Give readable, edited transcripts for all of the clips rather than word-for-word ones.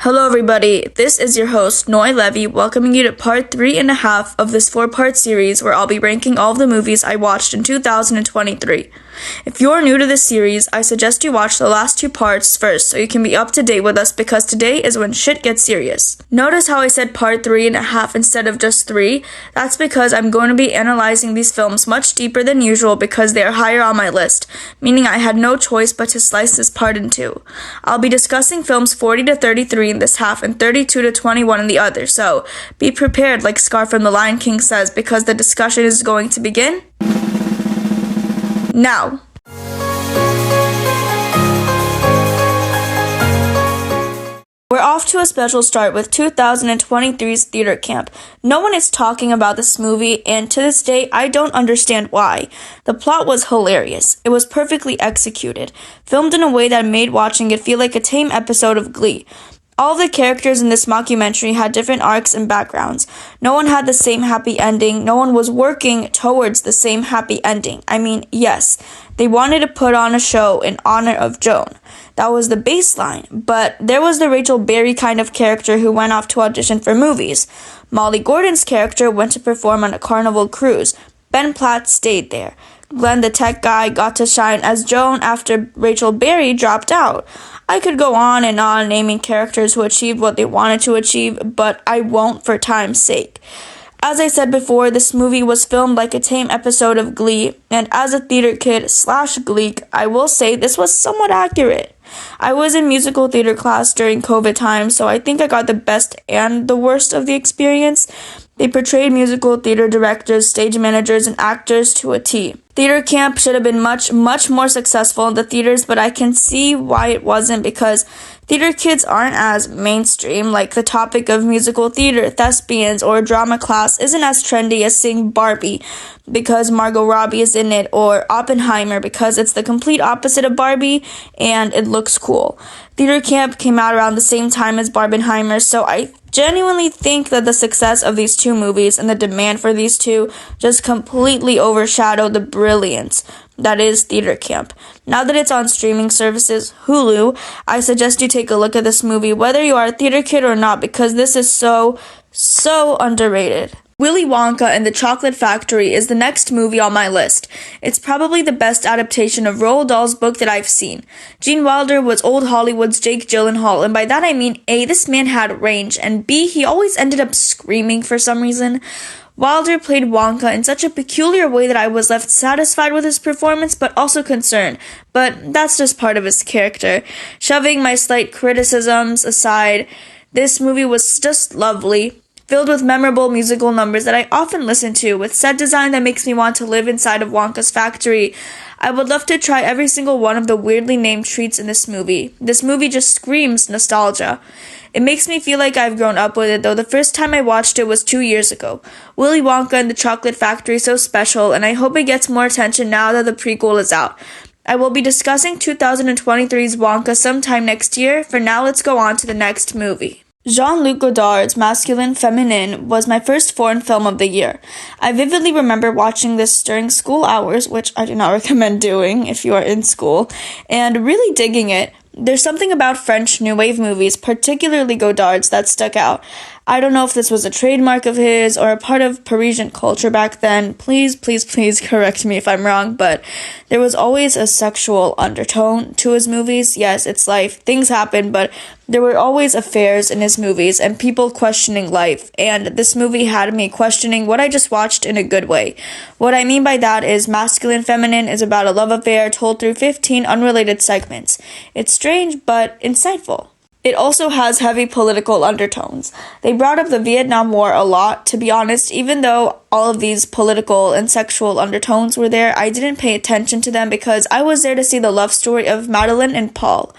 Hello everybody, this is your host, Noi Levy, welcoming you to part 3.5 of this 4-part series where I'll be ranking all of the movies I watched in 2023. If you're new to this series, I suggest you watch the last 2 parts first so you can be up to date with us because today is when shit gets serious. Notice how I said part 3.5 instead of just 3? That's because I'm going to be analyzing these films much deeper than usual because they are higher on my list, meaning I had no choice but to slice this part in 2. I'll be discussing films 40 to 33 in this half and 32 to 21 in the other, so be prepared like Scar from The Lion King says because the discussion is going to begin now. We're off to a special start with 2023's Theater Camp. No one is talking about this movie, and to this day, I don't understand why. The plot was hilarious. It was perfectly executed, filmed in a way that made watching it feel like a tame episode of Glee. All of the characters in this mockumentary had different arcs and backgrounds. No one had the same happy ending. No one was working towards the same happy ending. I mean, yes, they wanted to put on a show in honor of Joan. That was the baseline. But there was the Rachel Berry kind of character who went off to audition for movies. Molly Gordon's character went to perform on a Carnival cruise. Ben Platt stayed there. Glenn the tech guy got to shine as Joan after Rachel Berry dropped out. I could go on and on naming characters who achieved what they wanted to achieve, but I won't for time's sake. As I said before, this movie was filmed like a tame episode of Glee, and as a theater kid / Gleek, I will say this was somewhat accurate. I was in musical theater class during COVID time, so I think I got the best and the worst of the experience. They portrayed musical theater directors, stage managers, and actors to a T. Theater Camp should have been much more successful in the theaters, but I can see why it wasn't because theater kids aren't as mainstream. Like the topic of musical theater, thespians, or drama class isn't as trendy as seeing Barbie because Margot Robbie is in it, or Oppenheimer because it's the complete opposite of Barbie and it looks cool. Theater Camp came out around the same time as Barbenheimer, so I genuinely think that the success of these 2 movies and the demand for these 2 just completely overshadowed the brilliance that is Theater Camp. Now that it's on streaming services, Hulu, I suggest you take a look at this movie whether you are a theater kid or not because this is so underrated. Willy Wonka and the Chocolate Factory is the next movie on my list. It's probably the best adaptation of Roald Dahl's book that I've seen. Gene Wilder was old Hollywood's Jake Gyllenhaal, and by that I mean A, this man had range, and B, he always ended up screaming for some reason. Wilder played Wonka in such a peculiar way that I was left satisfied with his performance, but also concerned. But that's just part of his character. Shoving my slight criticisms aside, this movie was just lovely, filled with memorable musical numbers that I often listen to, with set design that makes me want to live inside of Wonka's factory. I would love to try every single one of the weirdly named treats in this movie. This movie just screams nostalgia. It makes me feel like I've grown up with it, though the first time I watched it was 2 years ago. Willy Wonka and the Chocolate Factory is so special, and I hope it gets more attention now that the prequel is out. I will be discussing 2023's Wonka sometime next year. For now, let's go on to the next movie. Jean-Luc Godard's Masculine Feminine was my first foreign film of the year. I vividly remember watching this during school hours, which I do not recommend doing if you are in school, and really digging it. There's something about French New Wave movies, particularly Godard's, that stuck out. I don't know if this was a trademark of his or a part of Parisian culture back then. Please correct me if I'm wrong, but there was always a sexual undertone to his movies. Yes, it's life. Things happen, but there were always affairs in his movies and people questioning life, and this movie had me questioning what I just watched in a good way. What I mean by that is Masculine Feminine is about a love affair told through 15 unrelated segments. It's strange, but insightful. It also has heavy political undertones. They brought up the Vietnam War a lot. To be honest, even though all of these political and sexual undertones were there, I didn't pay attention to them because I was there to see the love story of Madeline and Paul.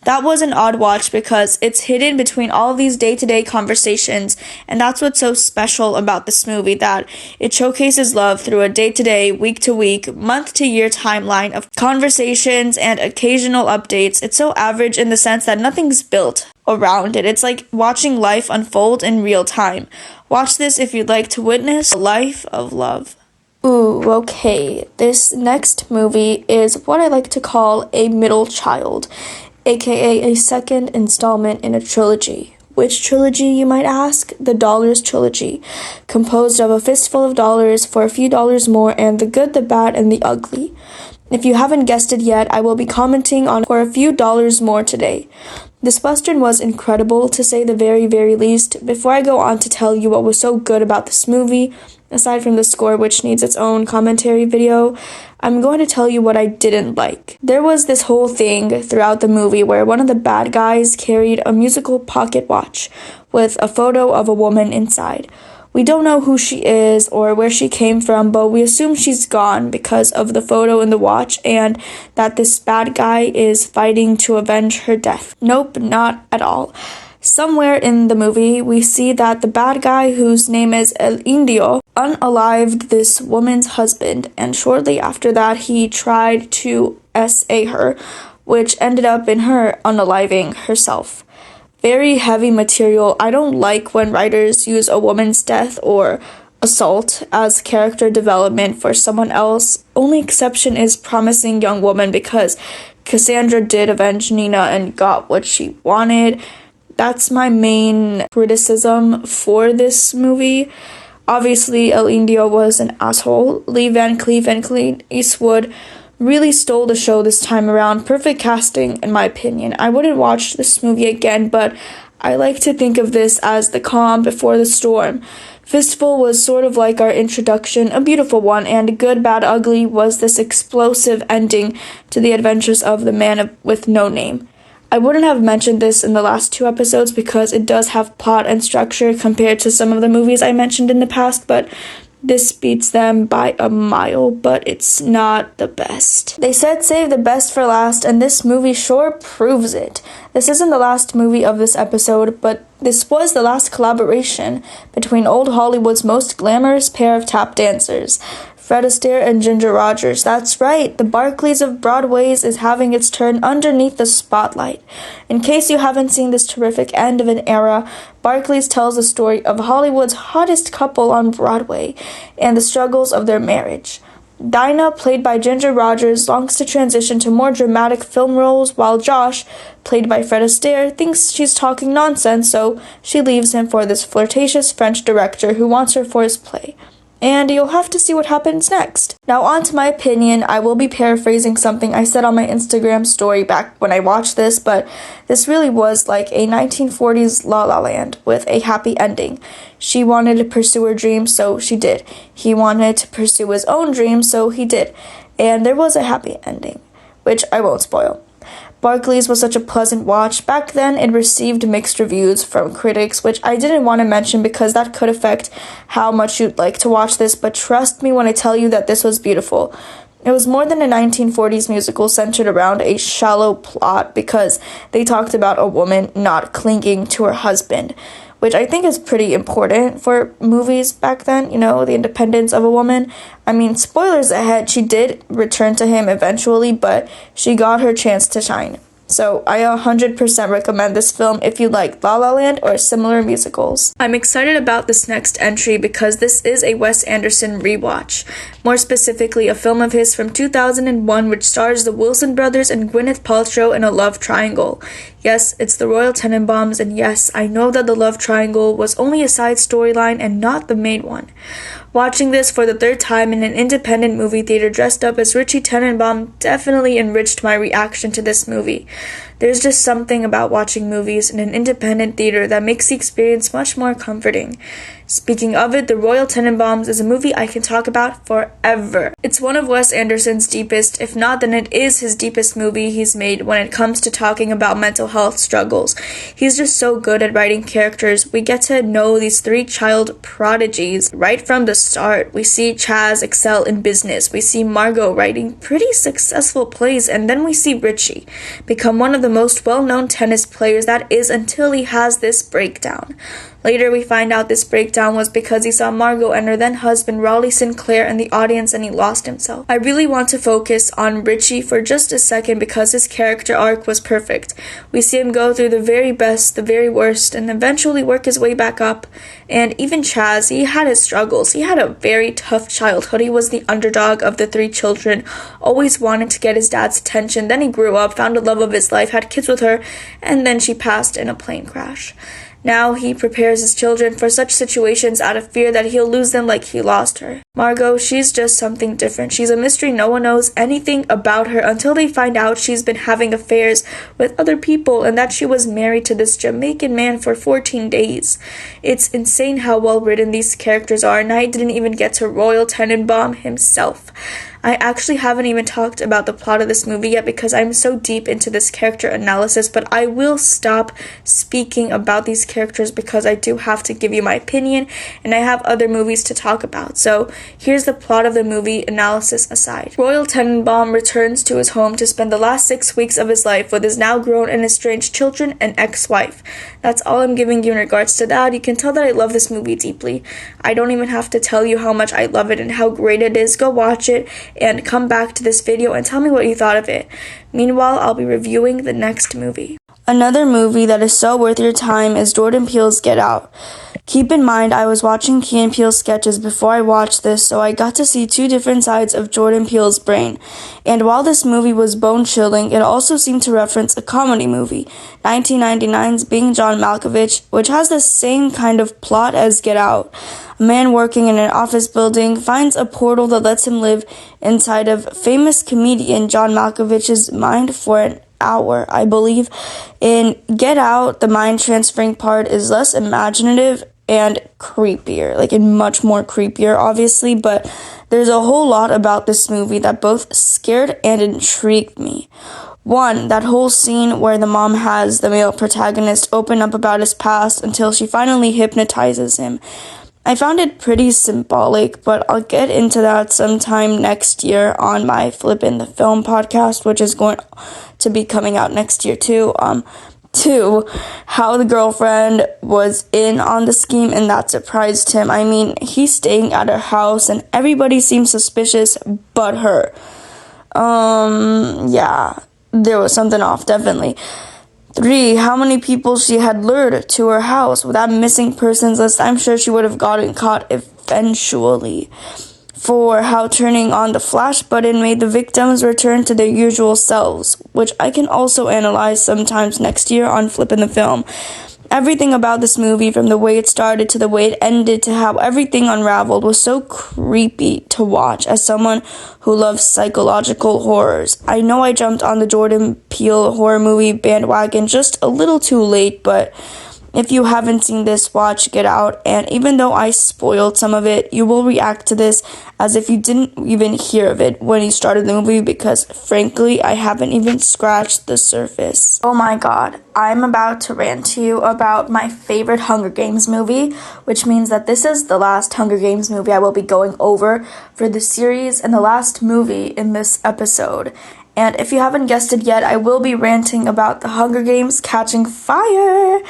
That was an odd watch because it's hidden between all of these day-to-day conversations, and that's what's so special about this movie, that it showcases love through a day-to-day, week-to-week, month-to-year timeline of conversations and occasional updates. It's so average in the sense that nothing's built around it. It's like watching life unfold in real time. Watch this if you'd like to witness a life of love. Ooh, okay. This next movie is what I like to call a middle child. aka a second installment in a trilogy. Which trilogy, you might ask? The Dollars Trilogy, composed of A Fistful of Dollars, For a Few Dollars More, and The Good, the Bad, and the Ugly. If you haven't guessed it yet, I will be commenting on For a Few Dollars More today. This Western was incredible, to say the very, very least. Before I go on to tell you what was so good about this movie, aside from the score, which needs its own commentary video, I'm going to tell you what I didn't like. There was this whole thing throughout the movie where one of the bad guys carried a musical pocket watch with a photo of a woman inside. We don't know who she is or where she came from, but we assume she's gone because of the photo in the watch and that this bad guy is fighting to avenge her death. Nope, not at all. Somewhere in the movie, we see that the bad guy, whose name is El Indio, unalived this woman's husband, and shortly after that, he tried to SA her, which ended up in her unaliving herself. Very heavy material. I don't like when writers use a woman's death or assault as character development for someone else. Only exception is Promising Young Woman, because Cassandra did avenge Nina and got what she wanted. That's my main criticism for this movie. Obviously, El Indio was an asshole. Lee Van Cleef and Clint Eastwood really stole the show this time around. Perfect casting, in my opinion. I wouldn't watch this movie again, but I like to think of this as the calm before the storm. Fistful was sort of like our introduction, a beautiful one, and Good, Bad, Ugly was this explosive ending to the adventures of the man with no name. I wouldn't have mentioned this in the last 2 episodes because it does have plot and structure compared to some of the movies I mentioned in the past, but this beats them by a mile, but it's not the best. They said save the best for last, and this movie sure proves it. This isn't the last movie of this episode, but this was the last collaboration between old Hollywood's most glamorous pair of tap dancers, Fred Astaire and Ginger Rogers. That's right, the Barclays of Broadway's is having its turn underneath the spotlight. In case you haven't seen this terrific end of an era, Barclays tells the story of Hollywood's hottest couple on Broadway and the struggles of their marriage. Dinah, played by Ginger Rogers, longs to transition to more dramatic film roles, while Josh, played by Fred Astaire, thinks she's talking nonsense, so she leaves him for this flirtatious French director who wants her for his play. And you'll have to see what happens next. Now on to my opinion. I will be paraphrasing something I said on my Instagram story back when I watched this, but this really was like a 1940s La La Land with a happy ending. She wanted to pursue her dreams, so she did. He wanted to pursue his own dreams, so he did. And there was a happy ending, which I won't spoil. Barclays was such a pleasant watch. Back then, it received mixed reviews from critics, which I didn't want to mention because that could affect how much you'd like to watch this, but trust me when I tell you that this was beautiful. It was more than a 1940s musical centered around a shallow plot because they talked about a woman not clinging to her husband, which I think is pretty important for movies back then, the independence of a woman. I mean, spoilers ahead, she did return to him eventually, but she got her chance to shine. So I 100% recommend this film if you like La La Land or similar musicals. I'm excited about this next entry because this is a Wes Anderson rewatch. More specifically, a film of his from 2001 which stars the Wilson brothers and Gwyneth Paltrow in a love triangle. Yes, it's the Royal Tenenbaums, and yes, I know that the love triangle was only a side storyline and not the main one. Watching this for the 3rd time in an independent movie theater dressed up as Richie Tenenbaum definitely enriched my reaction to this movie. There's just something about watching movies in an independent theater that makes the experience much more comforting. Speaking of it, The Royal Tenenbaums is a movie I can talk about forever. It's one of Wes Anderson's deepest, if not then it is his deepest movie he's made when it comes to talking about mental health struggles. He's just so good at writing characters. We get to know these 3 child prodigies right from the start. We see Chaz excel in business. We see Margot writing pretty successful plays, and then we see Richie become one of the most well-known tennis players that is until he has this breakdown. Later, we find out this breakdown was because he saw Margot and her then-husband Raleigh Sinclair in the audience and he lost himself. I really want to focus on Richie for just a second because his character arc was perfect. We see him go through the very best, the very worst, and eventually work his way back up. And even Chaz, he had his struggles. He had a very tough childhood. He was the underdog of the 3 children, always wanted to get his dad's attention. Then he grew up, found the love of his life, had had kids with her, and then she passed in a plane crash. Now he prepares his children for such situations out of fear that he'll lose them like he lost her. Margot, she's just something different. She's a mystery. No one knows anything about her until they find out she's been having affairs with other people and that she was married to this Jamaican man for 14 days. It's insane how well written these characters are, and I didn't even get to Royal Tenenbaum himself. I actually haven't even talked about the plot of this movie yet because I'm so deep into this character analysis, but I will stop speaking about these characters because I do have to give you my opinion, and I have other movies to talk about. So here's the plot of the movie, analysis aside. Royal Tenenbaum returns to his home to spend the last 6 weeks of his life with his now grown and estranged children and ex-wife. That's all I'm giving you in regards to that. You can tell that I love this movie deeply. I don't even have to tell you how much I love it and how great it is. Go watch it and come back to this video and tell me what you thought of it. Meanwhile, I'll be reviewing the next movie. Another movie that is so worth your time is Jordan Peele's Get Out. Keep in mind, I was watching Key and Peele sketches before I watched this, so I got to see two different sides of Jordan Peele's brain. And while this movie was bone-chilling, it also seemed to reference a comedy movie, 1999's Being John Malkovich, which has the same kind of plot as Get Out. A man working in an office building finds a portal that lets him live inside of famous comedian John Malkovich's mind for an hour, I believe. In Get Out, the mind transferring part is less imaginative and creepier, much more creepier, obviously, but there's a whole lot about this movie that both scared and intrigued me. One, that whole scene where the mom has the male protagonist open up about his past until she finally hypnotizes him. I found it pretty symbolic, but I'll get into that sometime next year on my Flippin' the Film podcast, which is going to be coming out next year too. Two, how the girlfriend was in on the scheme and that surprised him. I mean, he's staying at her house and everybody seems suspicious but her. Yeah, there was something off, definitely. 3, how many people she had lured to her house. With that missing persons list, I'm sure she would have gotten caught eventually. 4, how turning on the flash button made the victims return to their usual selves, which I can also analyze sometimes next year on Flippin' the Film. Everything about this movie, from the way it started to the way it ended to how everything unraveled, was so creepy to watch as someone who loves psychological horrors. I know I jumped on the Jordan Peele horror movie bandwagon just a little too late, but if you haven't seen this, watch Get Out, and even though I spoiled some of it, you will react to this as if you didn't even hear of it when you started the movie, because frankly, I haven't even scratched the surface. Oh my god, I'm about to rant to you about my favorite Hunger Games movie, which means that this is the last Hunger Games movie I will be going over for the series and the last movie in this episode. And if you haven't guessed it yet, I will be ranting about the Hunger Games Catching Fire.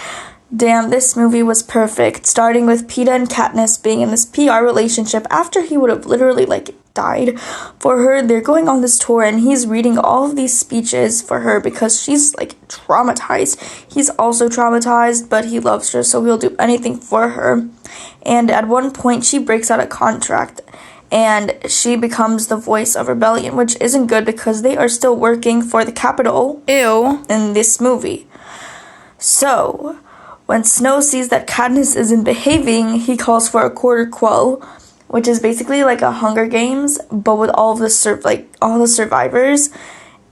Damn, this movie was perfect, starting with Peeta and Katniss being in this PR relationship after he would have literally, died for her. They're going on this tour, and he's reading all of these speeches for her because she's, traumatized. He's also traumatized, but he loves her, so he'll do anything for her. And at one point, she breaks out a contract, and she becomes the voice of rebellion, which isn't good because they are still working for the Capitol. Ew. In this movie. So when Snow sees that Katniss isn't behaving, he calls for a quarter quell, which is basically like a Hunger Games, but with all the all the survivors.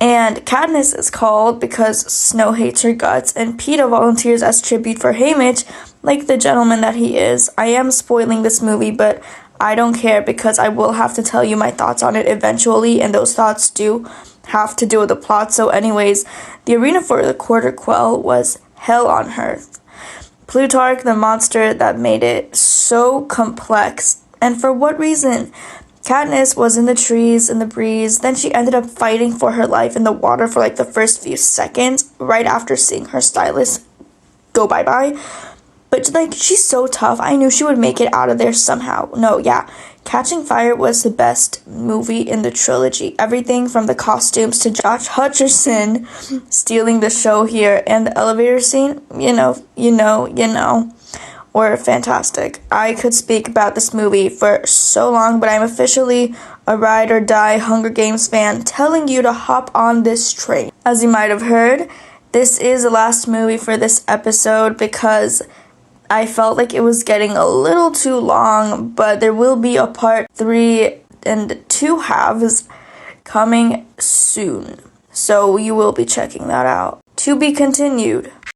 And Katniss is called because Snow hates her guts, and Peeta volunteers as tribute for Haymitch, like the gentleman that he is. I am spoiling this movie, but I don't care because I will have to tell you my thoughts on it eventually, and those thoughts do have to do with the plot. So anyways, the arena for the quarter quell was hell on earth. Plutarch, the monster that made it so complex. And for what reason? Katniss was in the trees, in the breeze, then she ended up fighting for her life in the water for the first few seconds, right after seeing her stylist go bye-bye. But she's so tough, I knew she would make it out of there somehow. No, yeah, Catching Fire was the best movie in the trilogy. Everything from the costumes to Josh Hutcherson stealing the show here, and the elevator scene, you know, were fantastic. I could speak about this movie for so long, but I'm officially a ride or die Hunger Games fan telling you to hop on this train. As you might have heard, This is the last movie for this episode because I felt like it was getting a little too long, but there will be a part 3 and 2 halves coming soon. So you will be checking that out. To be continued.